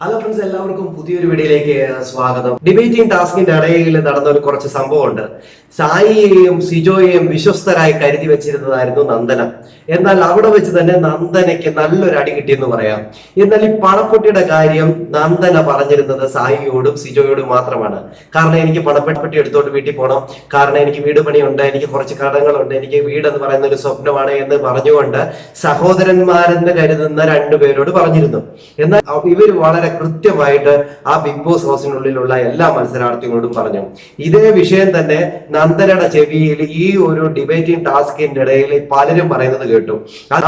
Hello friends, എല്ലാവർക്കും പുതിയൊരു വീഡിയോയിലേക്ക് സ്വാഗതം. ഡിബേറ്റിംഗ് ടാസ്കിന്റെ ഇടയിൽ നടന്ന ഒരു കുറച്ച് സംഭവമുണ്ട്. സായിയെയും സിജോയെയും വിശ്വസ്തരായി കരുതി വെച്ചിരുന്നതായിരുന്നു നന്ദന. എന്നാൽ അവിടെ വെച്ച് തന്നെ നന്ദനയ്ക്ക് നല്ലൊരു അടി കിട്ടിയെന്ന് പറയാം. എന്നാൽ ഈ പണപ്പെട്ടിയുടെ കാര്യം നന്ദന പറഞ്ഞിരുന്നത് സായിയോടും സിജോയോടും മാത്രമാണ്. കാരണം എനിക്ക് പണപ്പെട്ടി എടുത്തോണ്ട് വീട്ടിൽ പോകണം, കാരണം എനിക്ക് വീട് പണിയുണ്ട്, എനിക്ക് കുറച്ച് കടങ്ങളുണ്ട്, എനിക്ക് വീടെന്ന് പറയുന്ന ഒരു സ്വപ്നമാണ് എന്ന് പറഞ്ഞുകൊണ്ട് സഹോദരന്മാരെന്ന് കരുതുന്ന രണ്ടുപേരോട് പറഞ്ഞിരുന്നു. എന്നാൽ ഇവർ വളരെ കൃത്യമായിട്ട് ആ ബിഗ് ബോസ് ഹൗസിനുള്ളിലുള്ള എല്ലാ മത്സരാർത്ഥികളോടും പറഞ്ഞു. ഇതേ വിഷയം തന്നെ നന്ദനയുടെ ചെവിയിൽ ഈ ഒരു ഡിബേറ്റിംഗ് ടാസ്കിന്റെ ഇടയിൽ പലരും പറയുന്നത് കേട്ടു.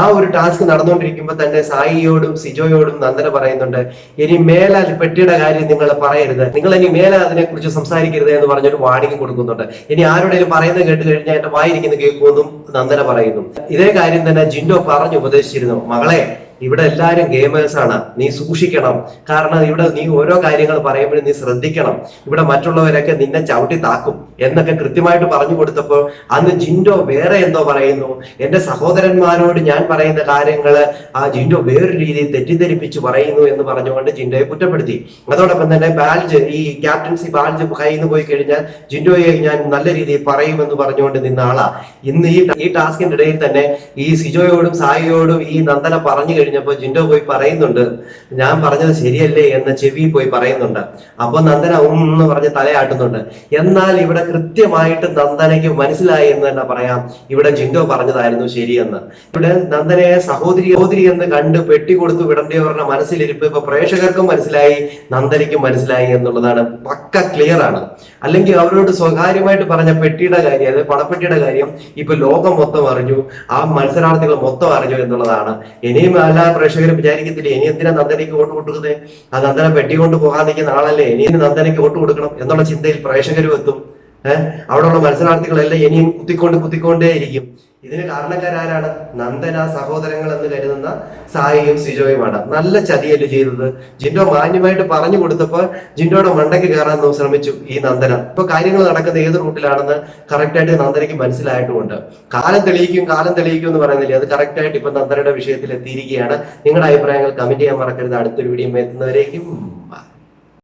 ആ ഒരു ടാസ്ക് നടന്നുകൊണ്ടിരിക്കുമ്പോൾ തന്നെ സായിയോടും സിജോയോടും നന്ദന പറയുന്നുണ്ട്, ഇനി മേലാൽ പെട്ടിയുടെ കാര്യം നിങ്ങൾ പറയരുത്, നിങ്ങൾ ഇനി മേലാൽ അതിനെ കുറിച്ച് സംസാരിക്കരുത് എന്ന് പറഞ്ഞൊരു വാർണിംഗ് കൊടുക്കുന്നുണ്ട്. ഇനി ആരുടെയും പറയുന്നത് കേട്ട് കഴിഞ്ഞാൽ എന്റെ വായിരിക്കുന്ന കേൾക്കുമെന്നും നന്ദന പറയുന്നു. ഇതേ കാര്യം തന്നെ ജിൻഡോ പറഞ്ഞു ഉപദേശിച്ചിരുന്നു, മകളെ ഇവിടെ എല്ലാവരും ഗെയിമേഴ്സ് ആണ്, നീ സൂക്ഷിക്കണം, കാരണം ഇവിടെ നീ ഓരോ കാര്യങ്ങൾ പറയുമ്പോഴും നീ ശ്രദ്ധിക്കണം, ഇവിടെ മറ്റുള്ളവരൊക്കെ നിന്നെ ചവിട്ടി താക്കും എന്നൊക്കെ കൃത്യമായിട്ട് പറഞ്ഞു കൊടുത്തപ്പോൾ അന്ന് ജിൻഡോ വേറെ എന്തോ പറയുന്നു. എന്റെ സഹോദരന്മാരോട് ഞാൻ പറയുന്ന കാര്യങ്ങള് ആ ജിൻഡോ വേറൊരു രീതിയിൽ തെറ്റിദ്ധരിപ്പിച്ച് പറയുന്നു എന്ന് പറഞ്ഞുകൊണ്ട് ജിൻഡോയെ കുറ്റപ്പെടുത്തി. അതോടൊപ്പം തന്നെ ബാൽജ്, ഈ ക്യാപ്റ്റൻസി ബാൽജ് കയ്യിൽ നിന്ന് പോയി കഴിഞ്ഞാൽ ജിൻഡോയെ ഞാൻ നല്ല രീതിയിൽ പറയുമെന്ന് പറഞ്ഞുകൊണ്ട് നിന്ന ആളാ. ഇന്ന് ഈ ടാസ്കിന്റെ ഇടയിൽ തന്നെ ഈ സിജോയോടും സായിയോടും ഈ നന്ദന പറഞ്ഞു കഴിഞ്ഞപ്പോ ജിൻഡോ പോയി പറയുന്നുണ്ട്, ഞാൻ പറഞ്ഞത് ശരിയല്ലേ എന്ന് ചെവി പോയി പറയുന്നുണ്ട്. അപ്പൊ നന്ദന എന്ന് പറഞ്ഞ് തലയാട്ടുന്നുണ്ട്. എന്നാൽ ഇവിടെ കൃത്യമായിട്ട് നന്ദനയ്ക്ക് മനസ്സിലായി എന്ന് തന്നെ പറയാം, ഇവിടെ ജിൻഡോ പറഞ്ഞതായിരുന്നു ശരിയെന്ന്. ഇവിടെ നന്ദനയെ സഹോദരി എന്ന് കണ്ട് പെട്ടി കൊടുത്തു വിടേണ്ടവരുടെ മനസ്സിലിരിപ്പ് ഇപ്പൊ പ്രേക്ഷകർക്കും മനസ്സിലായി, നന്ദനയ്ക്കും മനസ്സിലായി എന്നുള്ളതാണ് പക്ക ക്ലിയർ ആണ്. അല്ലെങ്കിൽ അവരോട് സ്വകാര്യമായിട്ട് പറഞ്ഞ പെട്ടിയുടെ കാര്യം, അതായത് പണപ്പെട്ടിയുടെ കാര്യം ഇപ്പൊ ലോകം മൊത്തം അറിഞ്ഞു, ആ മത്സരാർത്ഥികൾ മൊത്തം അറിഞ്ഞു എന്നുള്ളതാണ്. ഇനിയും എല്ലാ പ്രേക്ഷകരും വിചാരിക്കത്തില്ലേ, ഇനി എന്തിനാ നന്ദനയ്ക്ക് വോട്ട് കൊടുക്കുന്നത്, ആ നന്ദന പെട്ടി കൊണ്ട് പോകാൻ നിൽക്കുന്ന ആളല്ലേ, ഇനി നന്ദനയ്ക്ക് വോട്ട് കൊടുക്കണം എന്നുള്ള ചിന്തയിൽ പ്രേക്ഷകരും എത്തും. അവിടെയുള്ള മത്സരാർത്ഥികളെല്ലാം ഇനിയും കുത്തിക്കൊണ്ടേ ഇരിക്കും. ഇതിന് കാരണക്കാരാരാണ്? നന്ദന സഹോദരങ്ങൾ എന്ന് കരുതുന്ന സായിയും സിജോയുമാണ്. നല്ല ചതിയല് ചെയ്തത്. ജിൻഡോ മാന്യമായിട്ട് പറഞ്ഞു കൊടുത്തപ്പോൾ ജിൻഡോയുടെ മണ്ടയ്ക്ക് കയറാൻ ശ്രമിച്ചു ഈ നന്ദന. ഇപ്പൊ കാര്യങ്ങൾ നടക്കുന്ന ഏത് റൂട്ടിലാണെന്ന് കറക്റ്റായിട്ട് നന്ദനയ്ക്ക് മനസ്സിലായിട്ടുമുണ്ട്. കാലം തെളിയിക്കും എന്ന് പറയുന്നില്ലേ, അത് കറക്റ്റായിട്ട് ഇപ്പൊ നന്ദനയുടെ വിഷയത്തിൽ എത്തിയിരിക്കുകയാണ്. നിങ്ങളുടെ അഭിപ്രായങ്ങൾ കമന്റ് ചെയ്യാൻ മറക്കരുത്. അടുത്തൊരു വീഡിയോ എത്തുന്നവരേക്കും